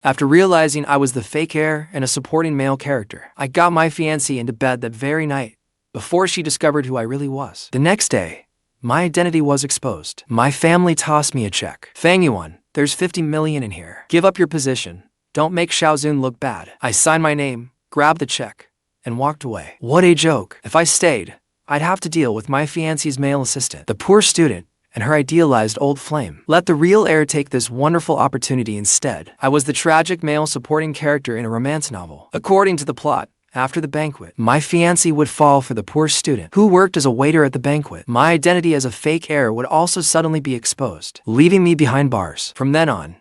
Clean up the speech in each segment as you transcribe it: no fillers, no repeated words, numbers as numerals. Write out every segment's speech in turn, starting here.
After realizing I was the fake heir and a supporting male character, I got my fiancée into bed that very night, before she discovered who I really was. The next day, my identity was exposed. My family tossed me a check. Fang Yuan, there's 50 million in here. Give up your position. Don't make Xiaozun look bad. I signed my name, grabbed the check, and walked away. What a joke. If I stayed, I'd have to deal with my fiancée's male assistant, the poor student, and her idealized old flame. Let the real heir take this wonderful opportunity instead. I was the tragic male supporting character in a romance novel. According to the plot, after the banquet, my fiancé would fall for the poor student who worked as a waiter at the banquet. My identity as a fake heir would also suddenly be exposed, leaving me behind bars. From then on,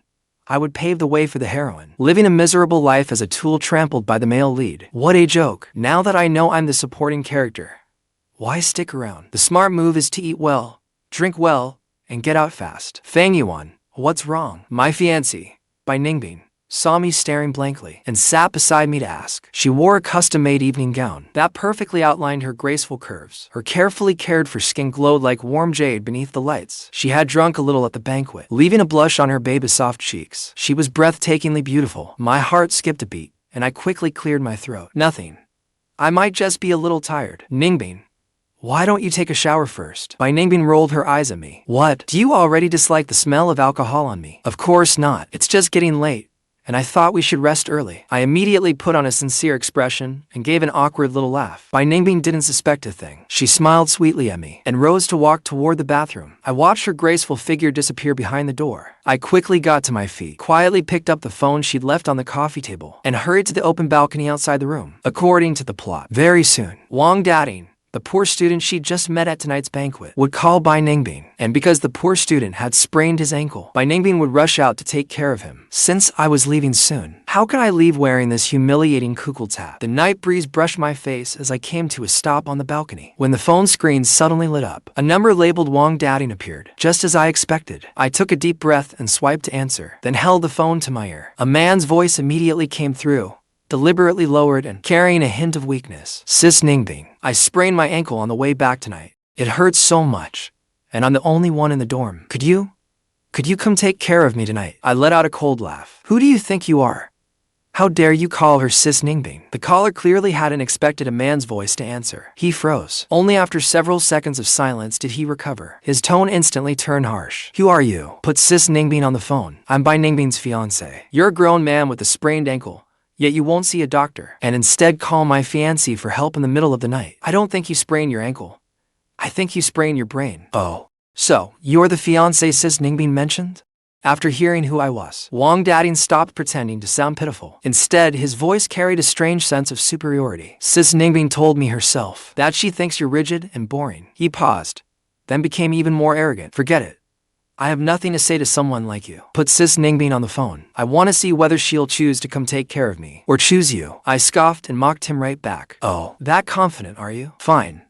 I would pave the way for the heroine, living a miserable life as a tool trampled by the male lead. What a joke. Now that I know I'm the supporting character, why stick around? The smart move is to eat well, drink well, and get out fast. Fang Yuan, what's wrong? My fiancée, by Ningbing, saw me staring blankly and sat beside me to ask. She wore a custom-made evening gown that perfectly outlined her graceful curves. Her carefully cared-for skin glowed like warm jade beneath the lights. She had drunk a little at the banquet, leaving a blush on her baby's soft cheeks. She was breathtakingly beautiful. My heart skipped a beat, and I quickly cleared my throat. Nothing. I might just be a little tired. Ningbing, why don't you take a shower first? By Ningbing rolled her eyes at me. What? Do you already dislike the smell of alcohol on me? Of course not. It's just getting late, and I thought we should rest early. I immediately put on a sincere expression and gave an awkward little laugh. By Ningbing didn't suspect a thing. She smiled sweetly at me and rose to walk toward the bathroom. I watched her graceful figure disappear behind the door. I quickly got to my feet, quietly picked up the phone she'd left on the coffee table, and hurried to the open balcony outside the room. According to the plot, very soon, Wang Dateng, the poor student she'd just met at tonight's banquet, would call Bai Ningbing, and because the poor student had sprained his ankle, Bai Ningbing would rush out to take care of him. Since I was leaving soon, how could I leave wearing this humiliating kukultat? The night breeze brushed my face as I came to a stop on the balcony. When the phone screen suddenly lit up, a number labeled Wang Dateng appeared, just as I expected. I took a deep breath and swiped to answer, then held the phone to my ear. A man's voice immediately came through, deliberately lowered and carrying a hint of weakness. Sis Ningbing, I sprained my ankle on the way back tonight. It hurts so much, and I'm the only one in the dorm. Could you come take care of me tonight? I let out a cold laugh. Who do you think you are? How dare you call her Sis Ningbing? The caller clearly hadn't expected a man's voice to answer. He froze. Only after several seconds of silence did he recover. His tone instantly turned harsh. Who are you? Put Sis Ningbing on the phone. I'm Bai Ningbing's fiancé. You're a grown man with a sprained ankle, yet you won't see a doctor, and instead call my fiancé for help in the middle of the night. I don't think you sprained your ankle. I think you sprained your brain. Oh. So, you're the fiancé Sis Ningbing mentioned? After hearing who I was, Wang Dateng stopped pretending to sound pitiful. Instead, his voice carried a strange sense of superiority. Sis Ningbing told me herself that she thinks you're rigid and boring. He paused, then became even more arrogant. Forget it. I have nothing to say to someone like you. Put Sis Ningbing on the phone. I want to see whether she'll choose to come take care of me, or choose you. I scoffed and mocked him right back. Oh, that confident, are you? Fine.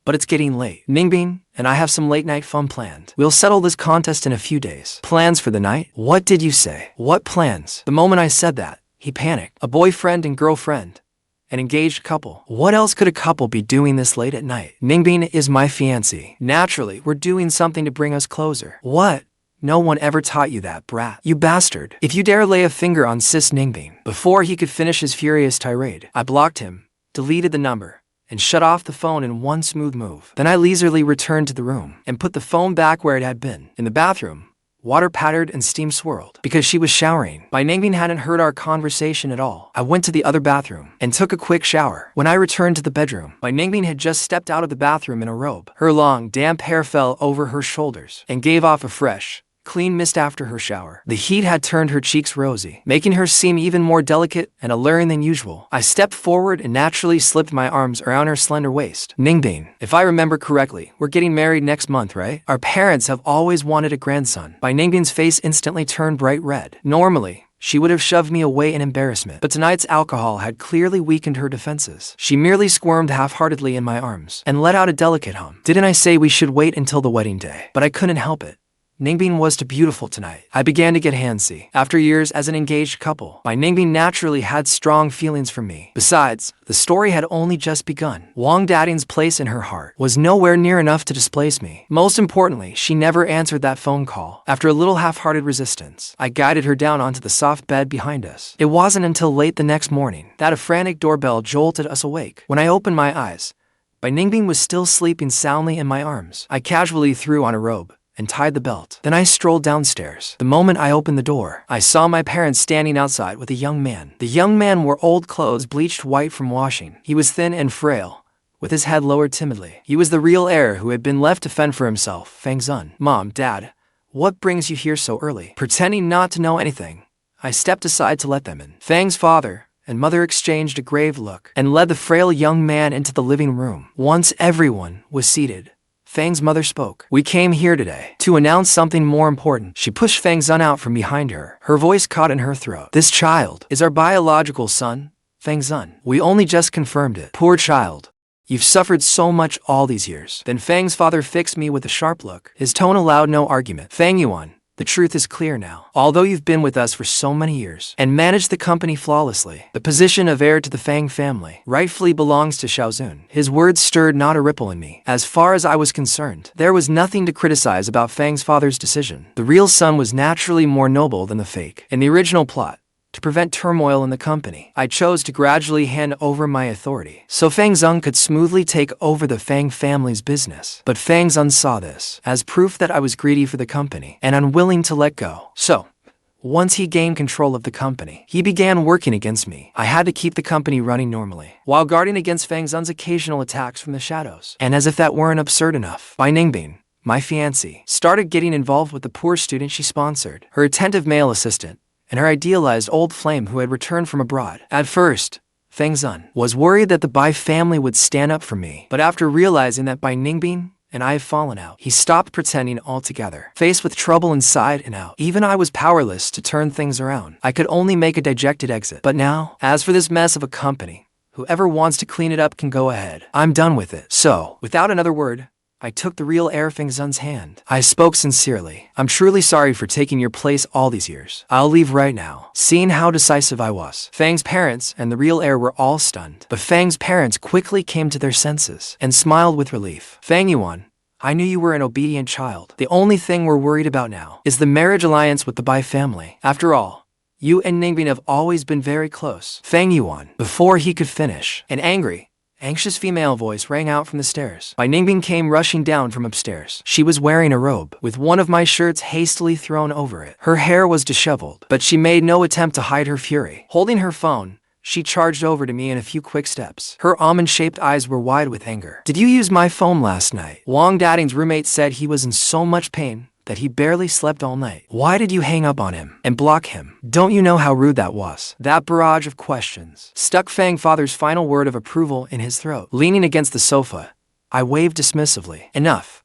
But it's getting late. Ningbing and I have some late-night fun planned. We'll settle this contest in a few days. Plans for the night? What did you say? What plans? The moment I said that, he panicked. A boyfriend and girlfriend. An engaged couple. What else could a couple be doing this late at night? Ningbing is my fiancé. Naturally, we're doing something to bring us closer. What? No one ever taught you that, brat. You bastard. If you dare lay a finger on Sis Ningbing. Before he could finish his furious tirade, I blocked him, deleted the number, and shut off the phone in one smooth move. Then I leisurely returned to the room and put the phone back where it had been. In the bathroom, water pattered and steam swirled because she was showering. Bai Ningbing hadn't heard our conversation at all. I went to the other bathroom and took a quick shower. When I returned to the bedroom, Bai Ningbing had just stepped out of the bathroom in a robe. Her long, damp hair fell over her shoulders and gave off a fresh, clean mist after her shower. The heat had turned her cheeks rosy, making her seem even more delicate and alluring than usual. I stepped forward and naturally slipped my arms around her slender waist. Ningbing, if I remember correctly, we're getting married next month, right? Our parents have always wanted a grandson. Bai Ningbing's face instantly turned bright red. Normally, she would have shoved me away in embarrassment, but tonight's alcohol had clearly weakened her defenses. She merely squirmed half-heartedly in my arms and let out a delicate hum. Didn't I say we should wait until the wedding day? But I couldn't help it. Ningbing was too beautiful tonight. I began to get handsy. After years as an engaged couple, my Ningbing naturally had strong feelings for me. Besides, the story had only just begun. Wang Dateng's place in her heart was nowhere near enough to displace me. Most importantly, she never answered that phone call. After a little half-hearted resistance, I guided her down onto the soft bed behind us. It wasn't until late the next morning that a frantic doorbell jolted us awake. When I opened my eyes, Ningbing was still sleeping soundly in my arms. I casually threw on a robe and tied the belt. Then I strolled downstairs. The moment I opened the door, I saw my parents standing outside with a young man. The young man wore old clothes bleached white from washing. He was thin and frail, with his head lowered timidly. He was the real heir who had been left to fend for himself, Fang's son. Mom, Dad, what brings you here so early? Pretending not to know anything, I stepped aside to let them in. Fang's father and mother exchanged a grave look and led the frail young man into the living room. Once everyone was seated, Fang's mother spoke. We came here today to announce something more important. She pushed Fang's son out from behind her. Her voice caught in her throat. This child is our biological son, Fang's son. We only just confirmed it. Poor child. You've suffered so much all these years. Then Fang's father fixed me with a sharp look. His tone allowed no argument. Fang Yuan, the truth is clear now. Although you've been with us for so many years and managed the company flawlessly, the position of heir to the Fang family rightfully belongs to Xiaozun. His words stirred not a ripple in me. As far as I was concerned, there was nothing to criticize about Fang's father's decision. The real son was naturally more noble than the fake. In the original plot, to prevent turmoil in the company, I chose to gradually hand over my authority, so Fang Zeng could smoothly take over the Fang family's business. But Fang Zeng saw this as proof that I was greedy for the company and unwilling to let go. So, once he gained control of the company, he began working against me. I had to keep the company running normally, while guarding against Fang Zeng's occasional attacks from the shadows. And as if that weren't absurd enough, Ningbing, my fiancée, started getting involved with the poor student she sponsored, her attentive male assistant, and her idealized old flame who had returned from abroad. At first, Fang Zeng was worried that the Bai family would stand up for me, but after realizing that Ningbing and I have fallen out, he stopped pretending altogether. Faced with trouble inside and out, even I was powerless to turn things around. I could only make a dejected exit. But now, as for this mess of a company, whoever wants to clean it up can go ahead. I'm done with it. So, without another word, I took the real heir Fang Zeng's hand. I spoke sincerely. I'm truly sorry for taking your place all these years. I'll leave right now. Seeing how decisive I was, Fang's parents and the real heir were all stunned. But Fang's parents quickly came to their senses and smiled with relief. Fang Yuan, I knew you were an obedient child. The only thing we're worried about now is the marriage alliance with the Bai family. After all, you and Ningbing have always been very close. Fang Yuan, before he could finish, an anxious female voice rang out from the stairs. Ningbing came rushing down from upstairs. She was wearing a robe, with one of my shirts hastily thrown over it. Her hair was disheveled, but she made no attempt to hide her fury. Holding her phone, she charged over to me in a few quick steps. Her almond-shaped eyes were wide with anger. Did you use my phone last night? Wang Dateng's roommate said he was in so much pain that he barely slept all night. Why did you hang up on him and block him? Don't you know how rude that was? That barrage of questions stuck Fang father's final word of approval in his throat. Leaning against the sofa, I waved dismissively. Enough.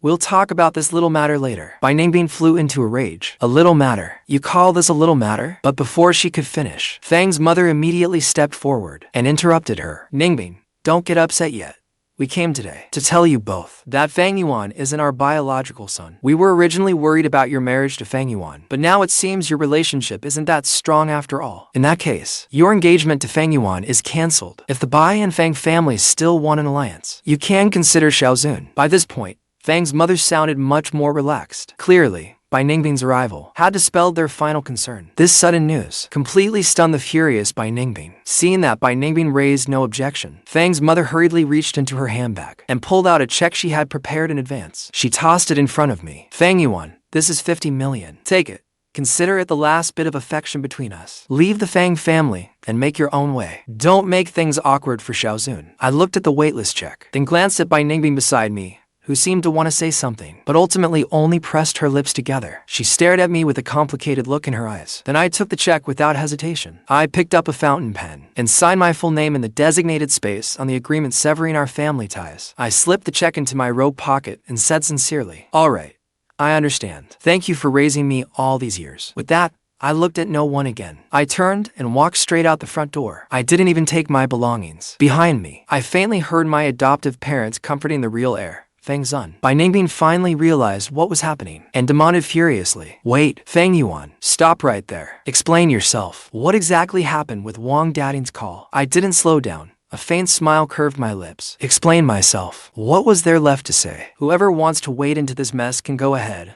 We'll talk about this little matter later. Ningbing flew into a rage. A little matter? You call this a little matter? But before she could finish, Fang's mother immediately stepped forward and interrupted her. Ningbing, don't get upset yet. We came today to tell you both that Fang Yuan isn't our biological son. We were originally worried about your marriage to Fang Yuan, but now it seems your relationship isn't that strong after all. In that case, your engagement to Fang Yuan is cancelled. If the Bai and Fang families still want an alliance, you can consider Xiaozun. By this point, Fang's mother sounded much more relaxed. Clearly, Ningbing's arrival had dispelled their final concern. This sudden news completely stunned the furious Ningbing. Seeing that Ningbing raised no objection, Fang's mother hurriedly reached into her handbag and pulled out a check she had prepared in advance. She tossed it in front of me. Fang Yuan, this is 50 million. Take it. Consider it the last bit of affection between us. Leave the Fang family and make your own way. Don't make things awkward for Xiaozun. I looked at the waitlist check, then glanced at Ningbing beside me, who seemed to want to say something, but ultimately only pressed her lips together. She stared at me with a complicated look in her eyes. Then I took the check without hesitation. I picked up a fountain pen and signed my full name in the designated space on the agreement severing our family ties. I slipped the check into my robe pocket and said sincerely, "All right, I understand. Thank you for raising me all these years." With that, I looked at no one again. I turned and walked straight out the front door. I didn't even take my belongings. Behind me, I faintly heard my adoptive parents comforting the real heir, Fang's. By Ningbing finally realized what was happening and demanded furiously, "Wait, Fang Yuan, stop right there. Explain yourself. What exactly happened with Wang Dateng's call?" I didn't slow down. A faint smile curved my lips. Explain myself. What was there left to say? Whoever wants to wade into this mess can go ahead.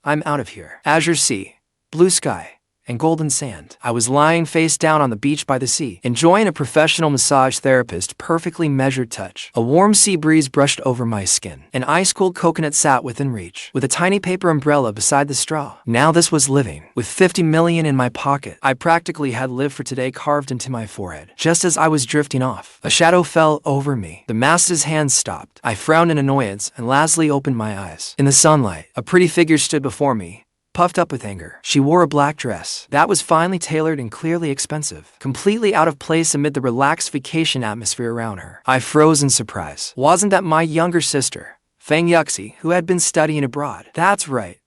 I'm out of here. Azure sea, blue sky, and golden sand. I was lying face down on the beach by the sea, enjoying a professional massage therapist's perfectly measured touch. A warm sea breeze brushed over my skin. An ice-cold coconut sat within reach, with a tiny paper umbrella beside the straw. Now this was living. With 50 million in my pocket, I practically had "Live for Today" carved into my forehead. Just as I was drifting off, a shadow fell over me. The master's hand stopped. I frowned in annoyance and lastly opened my eyes. In the sunlight, a pretty figure stood before me, puffed up with anger. She wore a black dress that was finely tailored and clearly expensive, completely out of place amid the relaxed vacation atmosphere around her. I froze in surprise. Wasn't that my younger sister, Fang Yuxi, who had been studying abroad? That's right.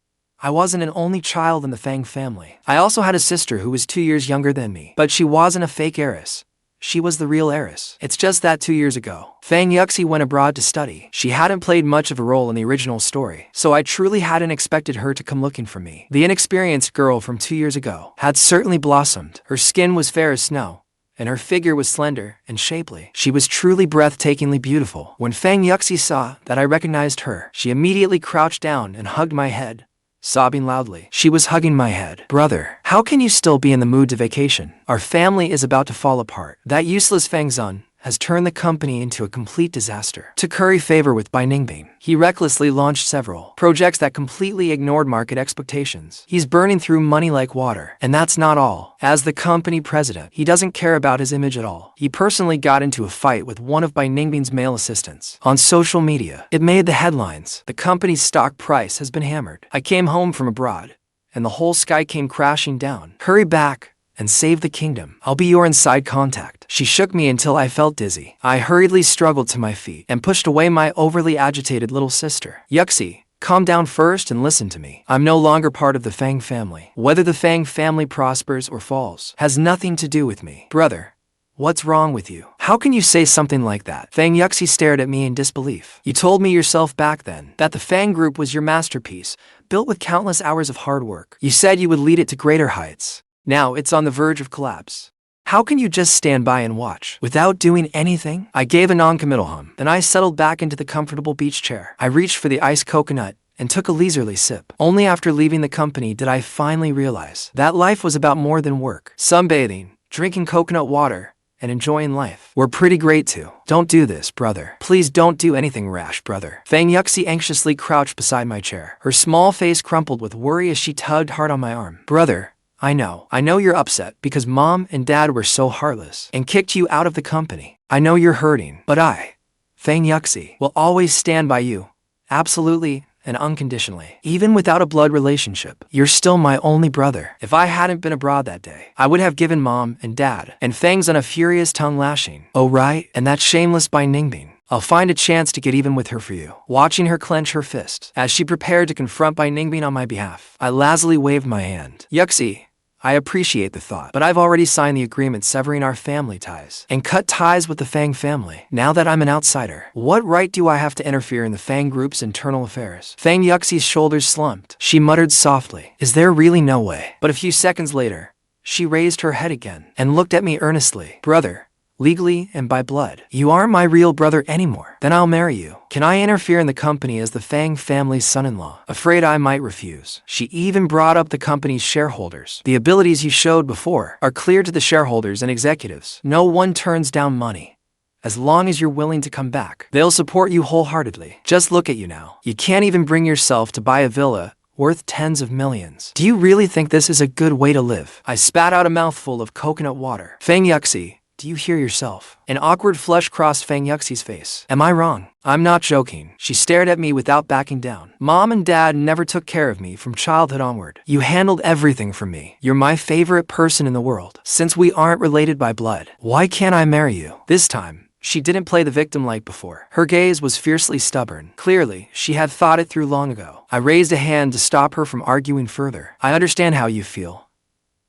I wasn't an only child in the Fang family. I also had a sister who was 2 years younger than me, but she wasn't a fake heiress. She was the real heiress. It's just that 2 years ago, Fang Yuxi went abroad to study. She hadn't played much of a role in the original story, so I truly hadn't expected her to come looking for me. The inexperienced girl from 2 years ago had certainly blossomed. Her skin was fair as snow, and her figure was slender and shapely. She was truly breathtakingly beautiful. When Fang Yuxi saw that I recognized her, she immediately crouched down and hugged my head, sobbing loudly. She was hugging my head. "Brother, how can you still be in the mood to vacation? Our family is about to fall apart. That useless Fang's has turned the company into a complete disaster." To curry favor with by Ningbing, he recklessly launched several projects that completely ignored market expectations. He's burning through money like water. And that's not all. As the company president, he doesn't care about his image at all. He personally got into a fight with one of by Ningbing's male assistants. On social media, it made the headlines. The company's stock price has been hammered. I came home from abroad, and the whole sky came crashing down. Hurry back and save the kingdom. I'll be your inside contact. She shook me until I felt dizzy. I hurriedly struggled to my feet and pushed away my overly agitated little sister. "Yuxi, calm down first and listen to me. I'm no longer part of the Fang family. Whether the Fang family prospers or falls has nothing to do with me." "Brother, what's wrong with you? How can you say something like that?" Fang Yuxi stared at me in disbelief. "You told me yourself back then that the Fang group was your masterpiece, built with countless hours of hard work. You said you would lead it to greater heights. Now it's on the verge of collapse. How can you just stand by and watch without doing anything?" I gave a non-committal hum. Then I settled back into the comfortable beach chair. I reached for the iced coconut and took a leisurely sip. Only after leaving the company did I finally realize that life was about more than work. Sunbathing, drinking coconut water, and enjoying life were pretty great too. "Don't do this, brother. Please don't do anything rash, brother." Fang Yuxi anxiously crouched beside my chair. Her small face crumpled with worry as she tugged hard on my arm. "Brother, I know you're upset because Mom and Dad were so heartless and kicked you out of the company. I know you're hurting, but I, Fang Yuxi, will always stand by you, absolutely and unconditionally. Even without a blood relationship, you're still my only brother. If I hadn't been abroad that day, I would have given Mom and Dad and Fang's a furious tongue lashing. Oh right, and that shameless by Ningbing. I'll find a chance to get even with her for you." Watching her clench her fist as she prepared to confront by Ningbing on my behalf, I lazily waved my hand. "Yuxi, I appreciate the thought, but I've already signed the agreement severing our family ties and cut ties with the Fang family. Now that I'm an outsider, what right do I have to interfere in the Fang group's internal affairs?" Fang Yuxi's shoulders slumped. She muttered softly, "Is there really no way?" But a few seconds later, she raised her head again and looked at me earnestly. "Brother, legally and by blood, you aren't my real brother anymore. Then I'll marry you. Can I interfere in the company as the Fang family's son-in-law? Afraid I might refuse." She even brought up the company's shareholders. "The abilities you showed before are clear to the shareholders and executives. No one turns down money. As long as you're willing to come back, they'll support you wholeheartedly. Just look at you now. You can't even bring yourself to buy a villa worth tens of millions. Do you really think this is a good way to live?" I spat out a mouthful of coconut water. "Fang Yuxi, do you hear yourself?" An awkward flush crossed Fang Yuxi's face. "Am I wrong?" "I'm not joking." She stared at me without backing down. "Mom and Dad never took care of me from childhood onward. You handled everything for me. You're my favorite person in the world. Since we aren't related by blood, why can't I marry you?" This time, she didn't play the victim like before. Her gaze was fiercely stubborn. Clearly, she had thought it through long ago. I raised a hand to stop her from arguing further. "I understand how you feel,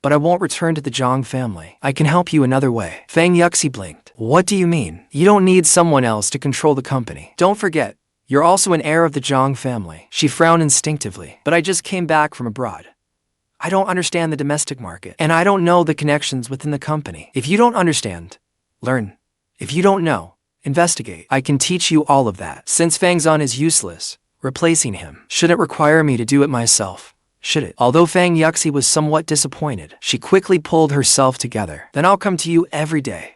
but I won't return to the Zhang family. I can help you another way." Fang Yuxi blinked. "What do you mean? You don't need someone else to control the company. Don't forget, You're also an heir of the Zhang family. She frowned instinctively. But I just came back from abroad. I don't understand the domestic market, and I don't know the connections within the company. If you don't understand, learn. If you don't know, investigate. I can teach you all of that. Since Fangzon is useless, replacing him shouldn't require me to do it myself, should it? Although Fang Yuxi was somewhat disappointed, she quickly pulled herself together. Then I'll come to you every day.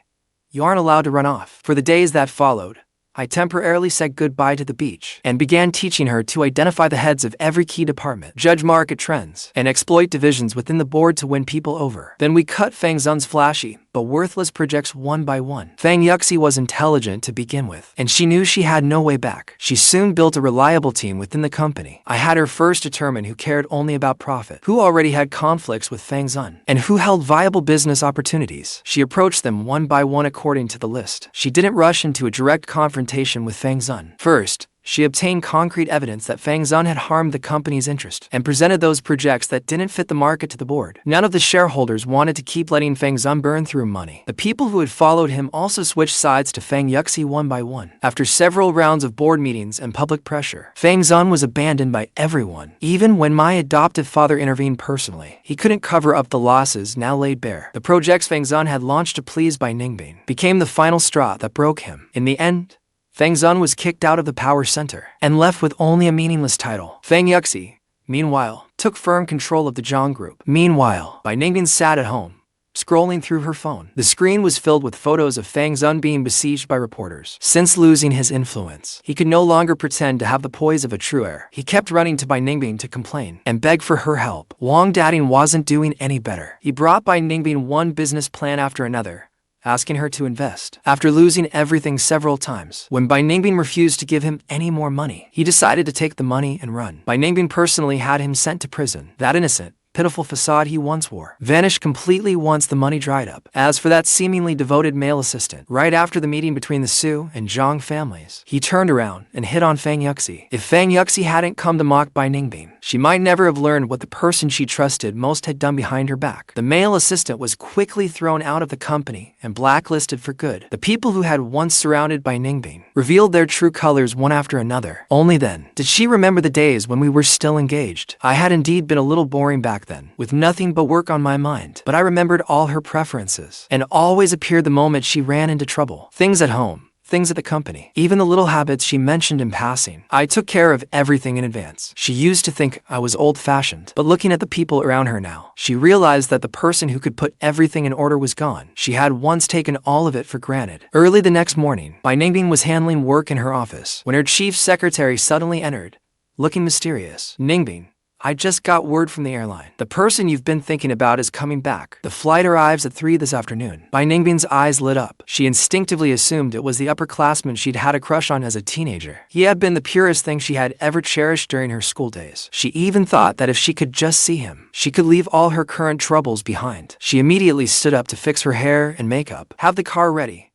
You aren't allowed to run off. For the days that followed, I temporarily said goodbye to the beach and began teaching her to identify the heads of every key department, judge market trends, and exploit divisions within the board to win people over. Then we cut Fangzon's flashy but worthless projects one by one. Fang Yuxi was intelligent to begin with, and she knew she had no way back. She soon built a reliable team within the company. I had her first determine who cared only about profit, who already had conflicts with Fangzon, and who held viable business opportunities. She approached them one by one according to the list. She didn't rush into a direct confrontation with Fangzon. First, she obtained concrete evidence that Fangzon had harmed the company's interest and presented those projects that didn't fit the market to the board. None of the shareholders wanted to keep letting Fangzon burn through money. The people who had followed him also switched sides to Fang Yuxi one by one. After several rounds of board meetings and public pressure, Fangzon was abandoned by everyone. Even when my adoptive father intervened personally, he couldn't cover up the losses now laid bare. The projects Fangzon had launched to please by Ningbing became the final straw that broke him. In the end, Fangzon was kicked out of the power center and left with only a meaningless title. Fang Yuxi, meanwhile, took firm control of the Zhang group. Meanwhile, Bai Ningbing sat at home, scrolling through her phone. The screen was filled with photos of Fangzon being besieged by reporters. Since losing his influence, he could no longer pretend to have the poise of a true heir. He kept running to Bai Ningbing to complain and beg for her help. Wang Dateng wasn't doing any better. He brought Bai Ningbing one business plan after another, asking her to invest. After losing everything several times, when Bai Ningbing refused to give him any more money, he decided to take the money and run. Bai Ningbing personally had him sent to prison. That innocent, pitiful facade he once wore vanished completely once the money dried up. As for that seemingly devoted male assistant, right after the meeting between the Su and Zhang families, he turned around and hit on Fang Yuxi. If Fang Yuxi hadn't come to mock Bai Ningbing, she might never have learned what the person she trusted most had done behind her back. The male assistant was quickly thrown out of the company and blacklisted for good. The people who had once surrounded Bai Ningbing revealed their true colors one after another. Only then did she remember the days when we were still engaged. I had indeed been a little boring back then, with nothing but work on my mind. But I remembered all her preferences, and always appeared the moment she ran into trouble. Things at home, things at the company, even the little habits she mentioned in passing. I took care of everything in advance. She used to think I was old-fashioned, but looking at the people around her now, she realized that the person who could put everything in order was gone. She had once taken all of it for granted. Early the next morning, Bai Ningbing was handling work in her office when her chief secretary suddenly entered, looking mysterious. Ningbing, I just got word from the airline. The person you've been thinking about is coming back. The flight arrives at 3 this afternoon. Bai Ningbing's eyes lit up. She instinctively assumed it was the upperclassman she'd had a crush on as a teenager. He had been the purest thing she had ever cherished during her school days. She even thought that if she could just see him, she could leave all her current troubles behind. She immediately stood up to fix her hair and makeup. Have the car ready.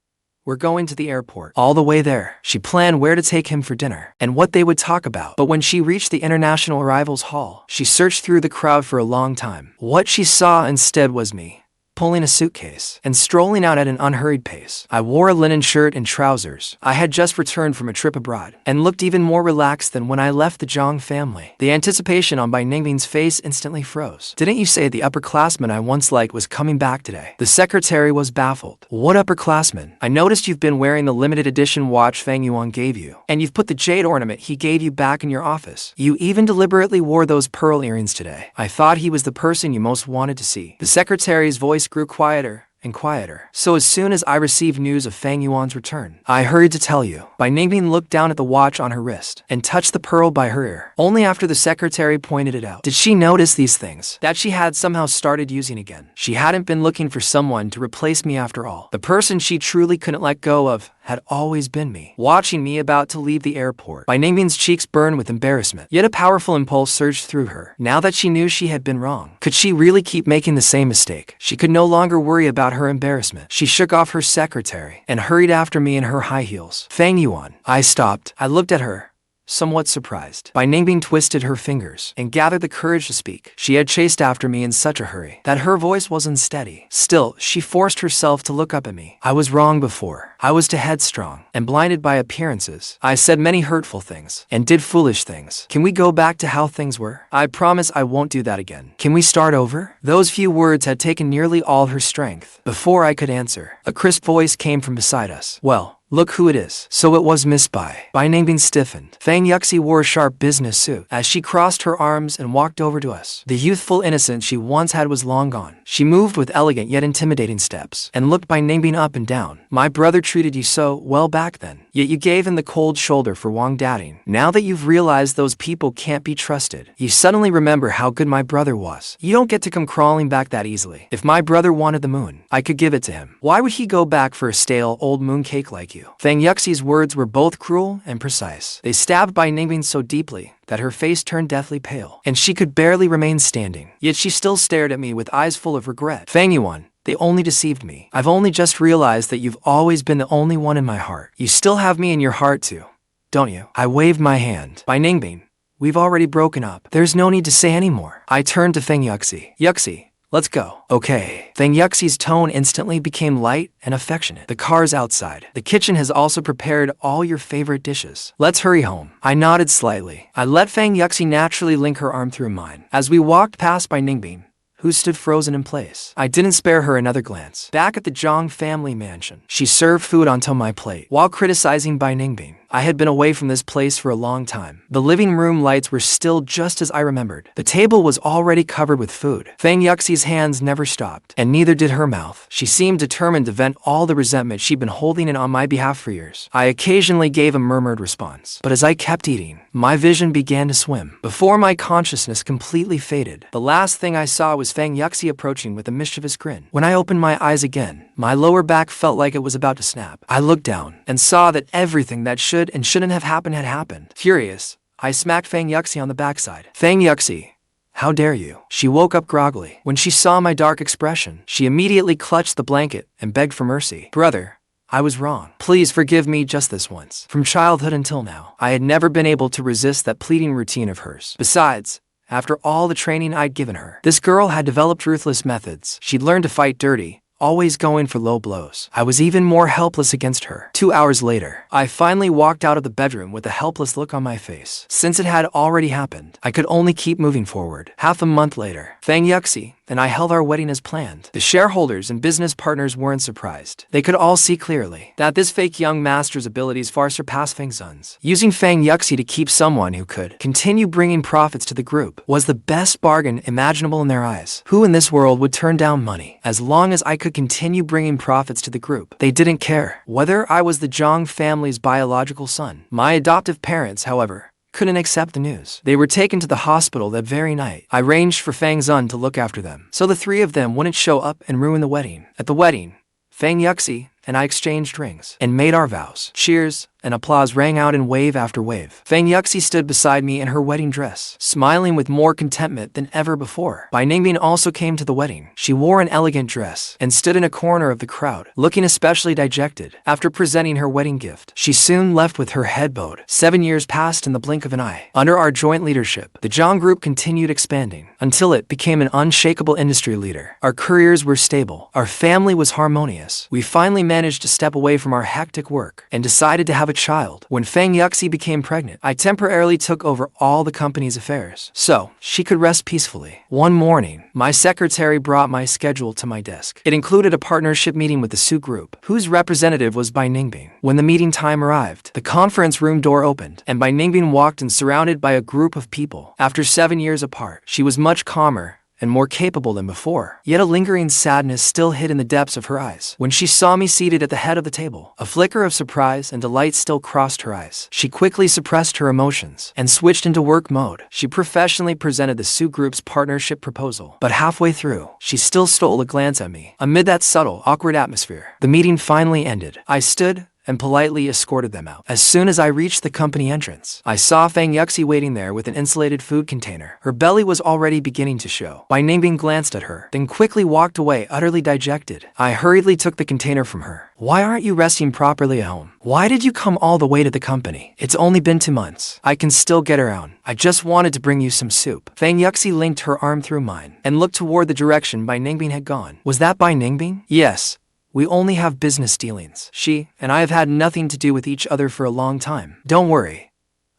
We're going to the airport. All the way there, she planned where to take him for dinner and what they would talk about. But when she reached the international arrivals hall, she searched through the crowd for a long time. What she saw instead was me, pulling a suitcase and strolling out at an unhurried pace. I wore a linen shirt and trousers. I had just returned from a trip abroad and looked even more relaxed than when I left the Zhang family. The anticipation on Bai Ningbing's face instantly froze. Didn't you say the upperclassman I once liked was coming back today? The secretary was baffled. What upperclassman? I noticed you've been wearing the limited edition watch Fang Yuan gave you, and you've put the jade ornament he gave you back in your office. You even deliberately wore those pearl earrings today. I thought he was the person you most wanted to see. The secretary's voice grew quieter and quieter. So as soon as I received news of Fang Yuan's return, I hurried to tell you. Bai Ningbing looked down at the watch on her wrist and touched the pearl by her ear. Only after the secretary pointed it out did she notice these things that she had somehow started using again. She hadn't been looking for someone to replace me after all. The person she truly couldn't let go of had always been me. Watching me about to leave the airport, Bai Ningbing's cheeks burned with embarrassment. Yet a powerful impulse surged through her. Now that she knew she had been wrong, could she really keep making the same mistake? She could no longer worry about her embarrassment. She shook off her secretary and hurried after me in her high heels. Fang Yuan. I stopped. I looked at her, somewhat surprised. Bai Ningbing twisted her fingers and gathered the courage to speak. She had chased after me in such a hurry that her voice was unsteady. Still, she forced herself to look up at me. I was wrong before. I was too headstrong and blinded by appearances. I said many hurtful things and did foolish things. Can we go back to how things were? I promise I won't do that again. Can we start over? Those few words had taken nearly all her strength. Before I could answer, a crisp voice came from beside us. Well, look who it is. So it was Miss Bai. Bai Ningbing stiffened. Fang Yuxi wore a sharp business suit as she crossed her arms and walked over to us. The youthful innocence she once had was long gone. She moved with elegant yet intimidating steps and looked Bai Ningbing up and down. My brother treated you so well back then, yet you gave him the cold shoulder for Wang Dateng. Now that you've realized those people can't be trusted, you suddenly remember how good my brother was. You don't get to come crawling back that easily. If my brother wanted the moon, I could give it to him. Why would he go back for a stale old mooncake like you? Fang Yuxi's words were both cruel and precise. They stabbed Bai Ningbing so deeply that her face turned deathly pale, and she could barely remain standing. Yet she still stared at me with eyes full of regret. Fang Yuan, they only deceived me. I've only just realized that you've always been the only one in my heart. You still have me in your heart too, don't you? I waved my hand. Bai Ningbing, we've already broken up. There's no need to say any more. I turned to Fang Yuxi. Yuxi, let's go. Okay. Fang Yuxi's tone instantly became light and affectionate. The car's outside. The kitchen has also prepared all your favorite dishes. Let's hurry home. I nodded slightly. I let Fang Yuxi naturally link her arm through mine. As we walked past Bai Ningbing, who stood frozen in place, I didn't spare her another glance. Back at the Zhang family mansion, she served food onto my plate while criticizing Bai Ningbing. I had been away from this place for a long time. The living room lights were still just as I remembered. The table was already covered with food. Fang Yuxi's hands never stopped, and neither did her mouth. She seemed determined to vent all the resentment she'd been holding in on my behalf for years. I occasionally gave a murmured response, but as I kept eating, my vision began to swim. Before my consciousness completely faded, the last thing I saw was Fang Yuxi approaching with a mischievous grin. When I opened my eyes again, my lower back felt like it was about to snap. I looked down and saw that everything that should and shouldn't have happened had happened. Furious, I smacked Fang Yuxi on the backside. Fang Yuxi, how dare you? She woke up groggily. When she saw my dark expression, she immediately clutched the blanket and begged for mercy. Brother, I was wrong. Please forgive me just this once. From childhood until now, I had never been able to resist that pleading routine of hers. Besides, after all the training I'd given her, this girl had developed ruthless methods. She'd learned to fight dirty, always going for low blows. I was even more helpless against her. 2 hours later, I finally walked out of the bedroom with a helpless look on my face. Since it had already happened, I could only keep moving forward. Half a month later, Fang Yuxi and I held our wedding as planned. The shareholders and business partners weren't surprised. They could all see clearly that this fake young master's abilities far surpassed Fang Zun's. Using Fang Yuxi to keep someone who could continue bringing profits to the group was the best bargain imaginable in their eyes. Who in this world would turn down money as long as I could continue bringing profits to the group? They didn't care whether I was the Zhang family's biological son. My adoptive parents, however, couldn't accept the news. They were taken to the hospital that very night. I arranged for Fang Zun to look after them, so the three of them wouldn't show up and ruin the wedding. At the wedding, Fang Yuxi and I exchanged rings and made our vows. Cheers and applause rang out in wave after wave. Fang Yuxi stood beside me in her wedding dress, smiling with more contentment than ever before. Bai Ningbing also came to the wedding. She wore an elegant dress and stood in a corner of the crowd, looking especially dejected. After presenting her wedding gift, she soon left with her head bowed. 7 years passed in the blink of an eye. Under our joint leadership, the Zhang Group continued expanding until it became an unshakable industry leader. Our careers were stable. Our family was harmonious. We finally managed to step away from our hectic work and decided to have a child. When Fang Yuxi became pregnant, I temporarily took over all the company's affairs so she could rest peacefully. One morning, my secretary brought my schedule to my desk. It included a partnership meeting with the Su Group, whose representative was Bai Ningbing. When the meeting time arrived, the conference room door opened, and Bai Ningbing walked in surrounded by a group of people. After 7 years apart, she was much calmer and more capable than before. Yet a lingering sadness still hid in the depths of her eyes. When she saw me seated at the head of the table, a flicker of surprise and delight still crossed her eyes. She quickly suppressed her emotions and switched into work mode. She professionally presented the Su Group's partnership proposal, but halfway through, she still stole a glance at me. Amid that subtle, awkward atmosphere, the meeting finally ended. I stood and politely escorted them out. As soon as I reached the company entrance, I saw Fang Yuxi waiting there with an insulated food container. Her belly was already beginning to show. Ningbing glanced at her, then quickly walked away utterly dejected. I hurriedly took the container from her. Why aren't you resting properly at home? Why did you come all the way to the company? It's only been 2 months. I can still get around. I just wanted to bring you some soup. Fang Yuxi linked her arm through mine and looked toward the direction Ningbing had gone. Was that Ningbing? Yes. We only have business dealings. She and I have had nothing to do with each other for a long time. Don't worry.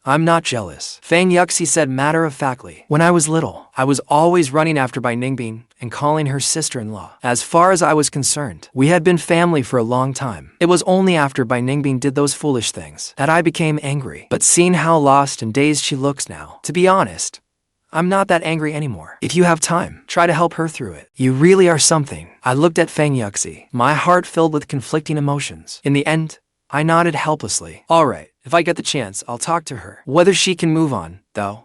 I'm not jealous, Fang Yuxi said matter-of-factly. When I was little, I was always running after Ningbing and calling her sister-in-law. As far as I was concerned, we had been family for a long time. It was only after Ningbing did those foolish things that I became angry. But seeing how lost and dazed she looks now, to be honest, I'm not that angry anymore. If you have time, try to help her through it. You really are something. I looked at Fang Yuxi, my heart filled with conflicting emotions. In the end, I nodded helplessly. All right, if I get the chance, I'll talk to her. Whether she can move on, though,